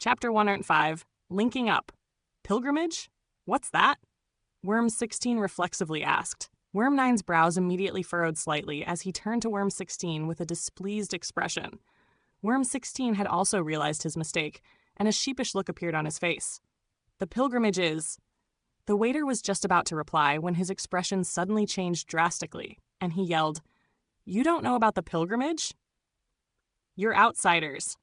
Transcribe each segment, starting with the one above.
Chapter 105, Linking Up. Pilgrimage? What's that? Worm 16 reflexively asked. Worm 9's brows immediately furrowed slightly as he turned to Worm 16 with a displeased expression. Worm 16 had also realized his mistake, and a sheepish look appeared on his face. The pilgrimage is... The waiter was just about to reply when his expression suddenly changed drastically, and he yelled, "You don't know about the pilgrimage? You're outsiders."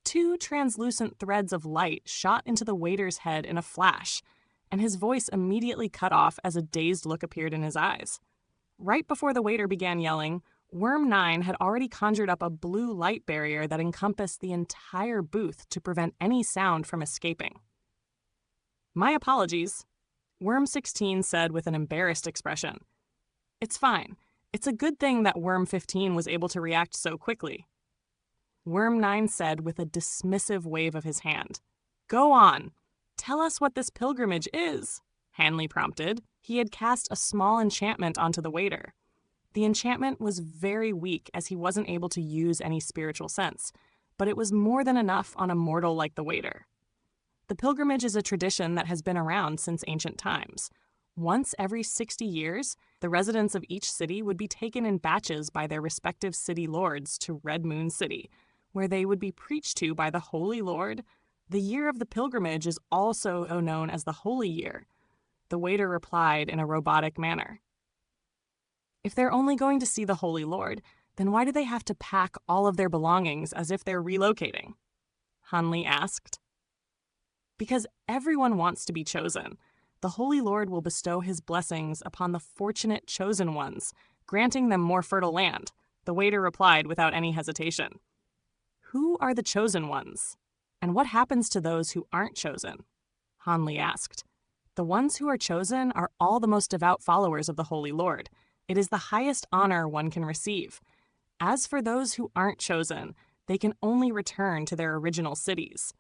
2 translucent threads of light shot into the waiter's head in a flash, and his voice immediately cut off as a dazed look appeared in his eyes. Right before the waiter began yelling, Worm 9 had already conjured up a blue light barrier that encompassed the entire booth to prevent any sound from escaping. "My apologies," Worm 16 said with an embarrassed expression. "It's fine. It's a good thing that Worm 15 was able to react so quickly." Worm 9 said with a dismissive wave of his hand. "Go on. Tell us what this pilgrimage is," Hanley prompted. He had cast a small enchantment onto the waiter. The enchantment was very weak as he wasn't able to use any spiritual sense, but it was more than enough on a mortal like the waiter. The pilgrimage is a tradition that has been around since ancient times. Once every 60 years, the residents of each city would be taken in batches by their respective city lords to Red Moon City, where they would be preached to by the Holy Lord. The year of the pilgrimage is also known as the Holy Year. The waiter replied in a robotic manner. "If they're only going to see the Holy Lord, then why do they have to pack all of their belongings as if they're relocating?" Hanley asked. "Because everyone wants to be chosen. The Holy Lord will bestow his blessings upon the fortunate chosen ones, granting them more fertile land," the waiter replied without any hesitation. "Who are the chosen ones? And what happens to those who aren't chosen?" Hanley asked. "The ones who are chosen are all the most devout followers of the Holy Lord. It is the highest honor one can receive. As for those who aren't chosen, they can only return to their original cities,"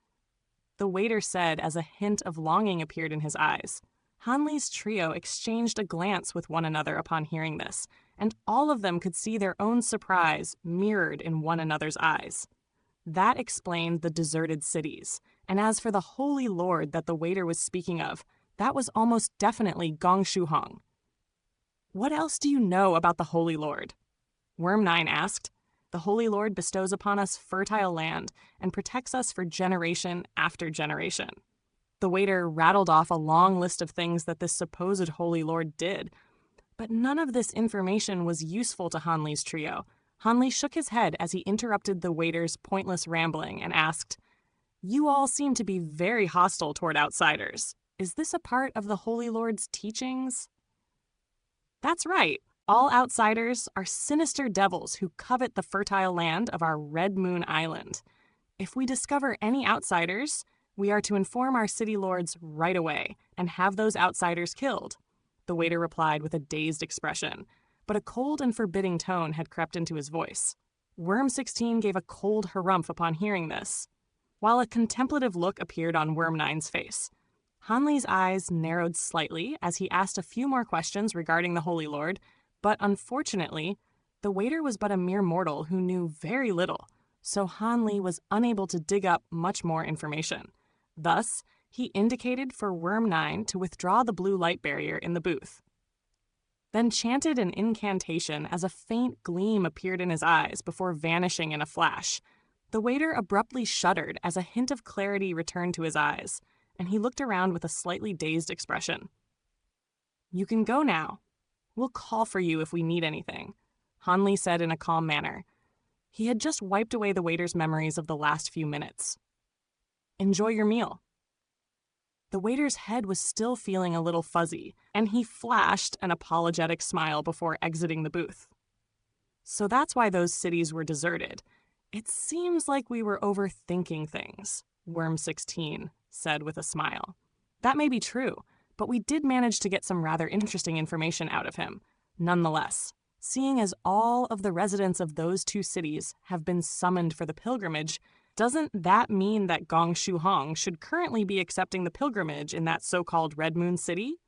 the waiter said as a hint of longing appeared in his eyes. Hanley's trio exchanged a glance with one another upon hearing this, and all of them could see their own surprise mirrored in one another's eyes. That explained the deserted cities, and as for the Holy Lord that the waiter was speaking of, that was almost definitely Gong Shu Hong. "What else do you know about the Holy Lord?" Worm 9 asked. "The Holy Lord bestows upon us fertile land and protects us for generation after generation." The waiter rattled off a long list of things that this supposed Holy Lord did, but none of this information was useful to Hanley's trio. Hanley shook his head as he interrupted the waiter's pointless rambling and asked, "You all seem to be very hostile toward outsiders. Is this a part of the Holy Lord's teachings?" "That's right. All outsiders are sinister devils who covet the fertile land of our Red Moon Island. If we discover any outsiders, we are to inform our city lords right away and have those outsiders killed," the waiter replied with a dazed expression, but a cold and forbidding tone had crept into his voice. Worm 16 gave a cold harumph upon hearing this, while a contemplative look appeared on Worm 9's face. Hanley's eyes narrowed slightly as he asked a few more questions regarding the Holy Lord, but unfortunately, the waiter was but a mere mortal who knew very little, so Hanley was unable to dig up much more information. Thus, he indicated for Worm 9 to withdraw the blue light barrier in the booth, then chanted an incantation as a faint gleam appeared in his eyes before vanishing in a flash. The waiter abruptly shuddered as a hint of clarity returned to his eyes, and he looked around with a slightly dazed expression. "You can go now. We'll call for you if we need anything," Hanley said in a calm manner. He had just wiped away the waiter's memories of the last few minutes. "Enjoy your meal." The waiter's head was still feeling a little fuzzy, and he flashed an apologetic smile before exiting the booth. "So that's why those cities were deserted. It seems like we were overthinking things," Worm 16 said with a smile. "That may be true, but we did manage to get some rather interesting information out of him. Nonetheless, seeing as all of the residents of those 2 cities have been summoned for the pilgrimage, doesn't that mean that Gong Shu Hong should currently be accepting the pilgrimage in that so-called Red Moon City?"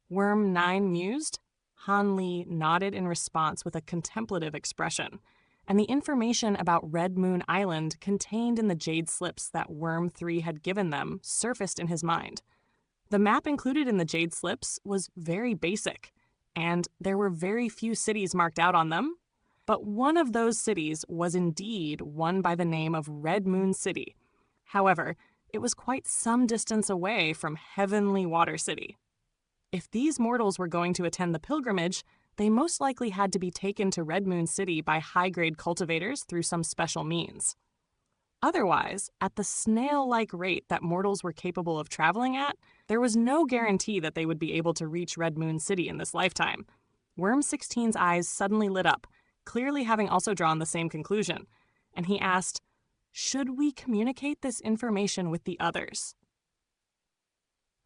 Worm 9 mused. Hanley nodded in response with a contemplative expression, and the information about Red Moon Island contained in the jade slips that Worm 3 had given them surfaced in his mind. The map included in the jade slips was very basic, and there were very few cities marked out on them, but one of those cities was indeed one by the name of Red Moon City. However, it was quite some distance away from Heavenly Water City. If these mortals were going to attend the pilgrimage, they most likely had to be taken to Red Moon City by high-grade cultivators through some special means. Otherwise, at the snail-like rate that mortals were capable of traveling at, there was no guarantee that they would be able to reach Red Moon City in this lifetime. Worm 16's eyes suddenly lit up, clearly having also drawn the same conclusion, and he asked, "Should we communicate this information with the others?"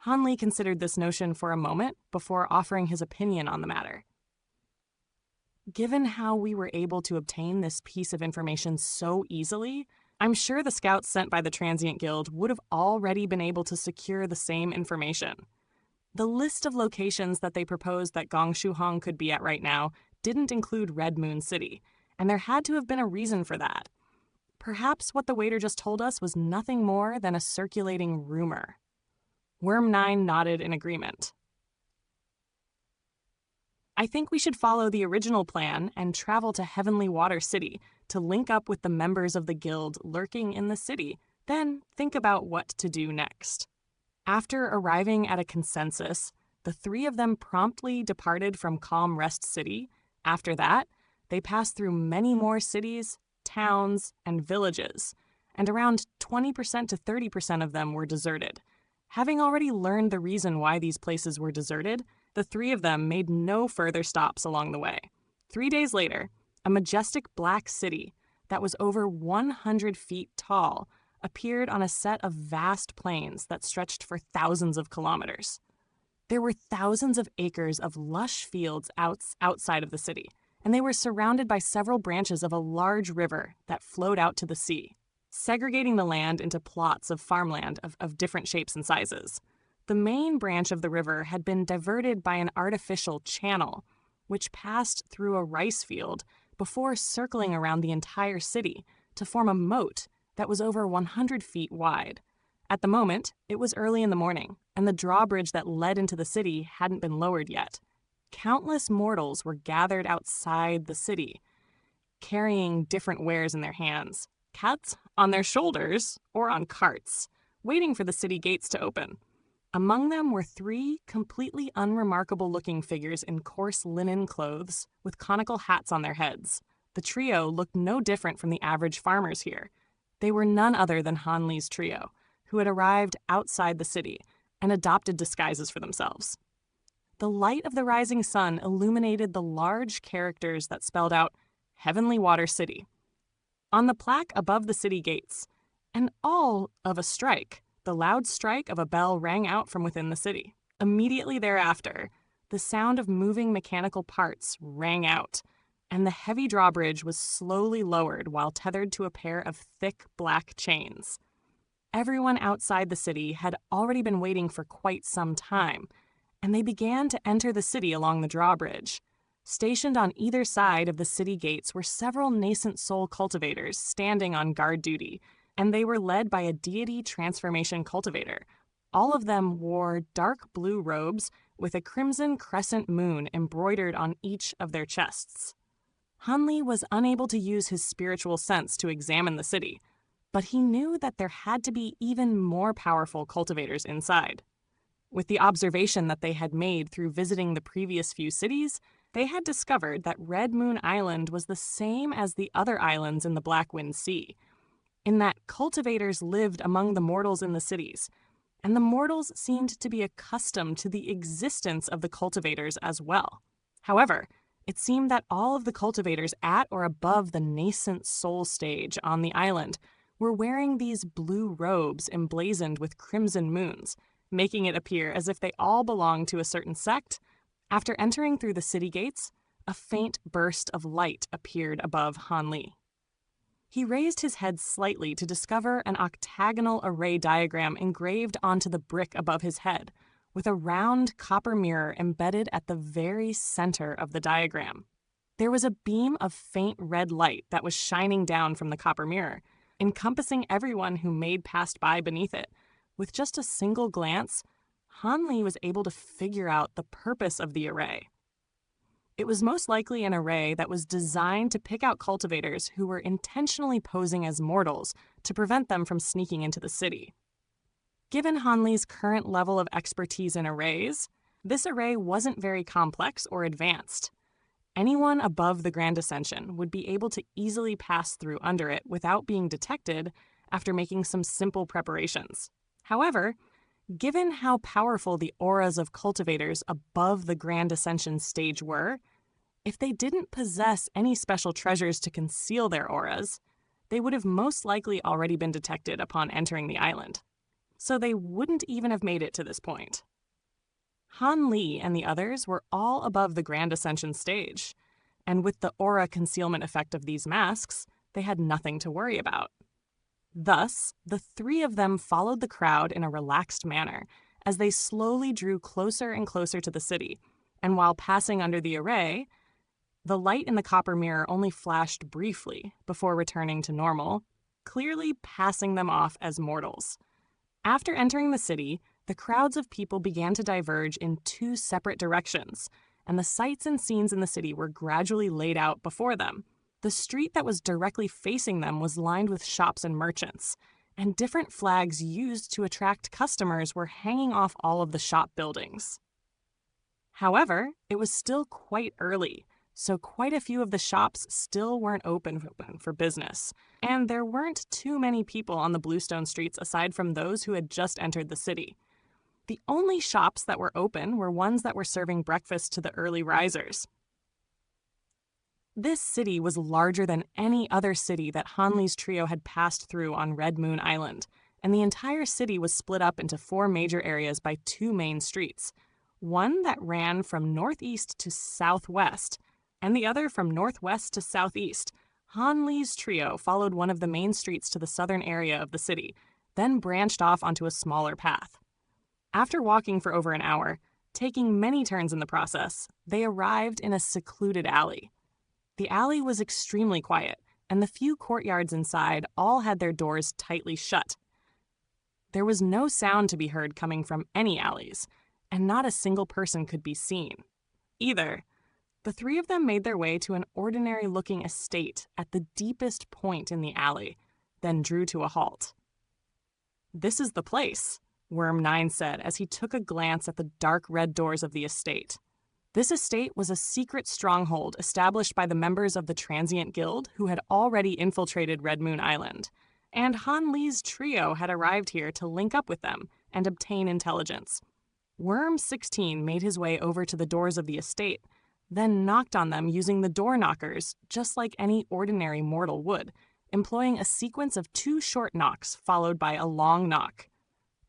Han Li considered this notion for a moment before offering his opinion on the matter. Given how we were able to obtain this piece of information so easily, I'm sure the scouts sent by the Transient Guild would have already been able to secure the same information. The list of locations that they proposed that Gong Shuhong could be at right now didn't include Red Moon City, and there had to have been a reason for that. Perhaps what the waiter just told us was nothing more than a circulating rumor. Worm 9 nodded in agreement. I think we should follow the original plan and travel to Heavenly Water City to link up with the members of the guild lurking in the city, then think about what to do next. After arriving at a consensus, the three of them promptly departed from Calm Rest City. After that, they passed through many more cities, towns, and villages, and around 20% to 30% of them were deserted. Having already learned the reason why these places were deserted, the three of them made no further stops along the way. 3 days later, a majestic black city that was over 100 feet tall appeared on a set of vast plains that stretched for thousands of kilometers. There were thousands of acres of lush fields outside of the city, and they were surrounded by several branches of a large river that flowed out to the sea, segregating the land into plots of farmland of different shapes and sizes. The main branch of the river had been diverted by an artificial channel, which passed through a rice field before circling around the entire city to form a moat that was over 100 feet wide. At the moment, it was early in the morning, and the drawbridge that led into the city hadn't been lowered yet. Countless mortals were gathered outside the city, carrying different wares in their hands, cats on their shoulders or on carts, waiting for the city gates to open. Among them were 3 completely unremarkable-looking figures in coarse linen clothes with conical hats on their heads. The trio looked no different from the average farmers here. They were none other than Han Li's trio, who had arrived outside the city and adopted disguises for themselves. The light of the rising sun illuminated the large characters that spelled out Heavenly Water City on the plaque above the city gates, and all of a strike. The loud strike of a bell rang out from within the city. Immediately thereafter, the sound of moving mechanical parts rang out, and the heavy drawbridge was slowly lowered while tethered to a pair of thick black chains. Everyone outside the city had already been waiting for quite some time, and they began to enter the city along the drawbridge. Stationed on either side of the city gates were several nascent soul cultivators standing on guard duty, and they were led by a deity transformation cultivator. All of them wore dark blue robes with a crimson crescent moon embroidered on each of their chests. Han Li was unable to use his spiritual sense to examine the city, but he knew that there had to be even more powerful cultivators inside. With the observation that they had made through visiting the previous few cities, they had discovered that Red Moon Island was the same as the other islands in the Blackwind Sea, in that cultivators lived among the mortals in the cities, and the mortals seemed to be accustomed to the existence of the cultivators as well. However, it seemed that all of the cultivators at or above the nascent soul stage on the island were wearing these blue robes emblazoned with crimson moons, making it appear as if they all belonged to a certain sect. After entering through the city gates, a faint burst of light appeared above Han Li. He raised his head slightly to discover an octagonal array diagram engraved onto the brick above his head, with a round copper mirror embedded at the very center of the diagram. There was a beam of faint red light that was shining down from the copper mirror, encompassing everyone who passed by beneath it. With just a single glance, Han Li was able to figure out the purpose of the array. It was most likely an array that was designed to pick out cultivators who were intentionally posing as mortals to prevent them from sneaking into the city. Given Han Li's current level of expertise in arrays, this array wasn't very complex or advanced. Anyone above the Grand Ascension would be able to easily pass through under it without being detected after making some simple preparations. However, given how powerful the auras of cultivators above the Grand Ascension stage were, if they didn't possess any special treasures to conceal their auras, they would have most likely already been detected upon entering the island. So they wouldn't even have made it to this point. Han Li and the others were all above the Grand Ascension stage, and with the aura concealment effect of these masks, they had nothing to worry about. Thus, the three of them followed the crowd in a relaxed manner as they slowly drew closer and closer to the city, and while passing under the array, the light in the copper mirror only flashed briefly before returning to normal, clearly passing them off as mortals. After entering the city, the crowds of people began to diverge in two separate directions, and the sights and scenes in the city were gradually laid out before them. The street that was directly facing them was lined with shops and merchants, and different flags used to attract customers were hanging off all of the shop buildings. However, it was still quite early, so quite a few of the shops still weren't open for business, and there weren't too many people on the Bluestone streets aside from those who had just entered the city. The only shops that were open were ones that were serving breakfast to the early risers. This city was larger than any other city that Han Li's trio had passed through on Red Moon Island, and the entire city was split up into 4 major areas by 2 main streets, one that ran from northeast to southwest, and the other from northwest to southeast. Han Li's trio followed one of the main streets to the southern area of the city, then branched off onto a smaller path. After walking for over an hour, taking many turns in the process, they arrived in a secluded alley. The alley was extremely quiet, and the few courtyards inside all had their doors tightly shut. There was no sound to be heard coming from any alleys, and not a single person could be seen. Either, the 3 of them made their way to an ordinary-looking estate at the deepest point in the alley, then drew to a halt. "This is the place," Worm 9 said as he took a glance at the dark red doors of the estate. This estate was a secret stronghold established by the members of the Transient Guild who had already infiltrated Red Moon Island, and Han Li's trio had arrived here to link up with them and obtain intelligence. Worm 16 made his way over to the doors of the estate, then knocked on them using the door knockers just like any ordinary mortal would, employing a sequence of 2 short knocks followed by a long knock.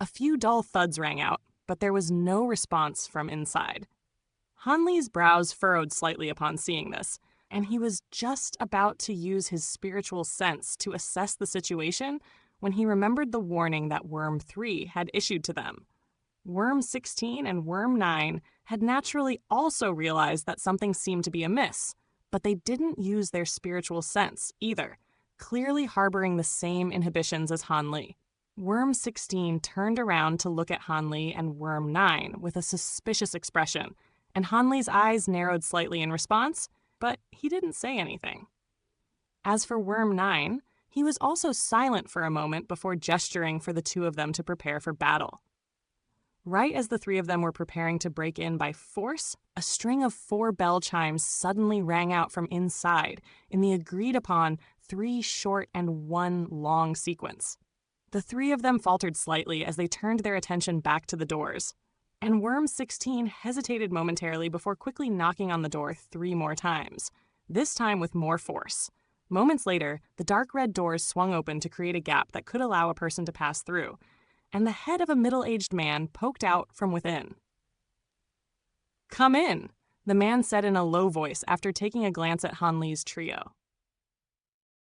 A few dull thuds rang out, but there was no response from inside. Han Li's brows furrowed slightly upon seeing this, and he was just about to use his spiritual sense to assess the situation when he remembered the warning that Worm 3 had issued to them. Worm 16 and Worm 9 had naturally also realized that something seemed to be amiss, but they didn't use their spiritual sense either, clearly harboring the same inhibitions as Han Li. Worm 16 turned around to look at Han Li and Worm 9 with a suspicious expression, and Han Li's eyes narrowed slightly in response, but he didn't say anything. As for Worm 9, he was also silent for a moment before gesturing for the 2 of them to prepare for battle. Right as the 3 of them were preparing to break in by force, a string of 4 bell chimes suddenly rang out from inside in the agreed-upon 3 short and 1 long sequence. The 3 of them faltered slightly as they turned their attention back to the doors, and Worm 16 hesitated momentarily before quickly knocking on the door 3 more times, this time with more force. Moments later, the dark red doors swung open to create a gap that could allow a person to pass through, and the head of a middle-aged man poked out from within. "Come in," the man said in a low voice after taking a glance at Han Li's trio.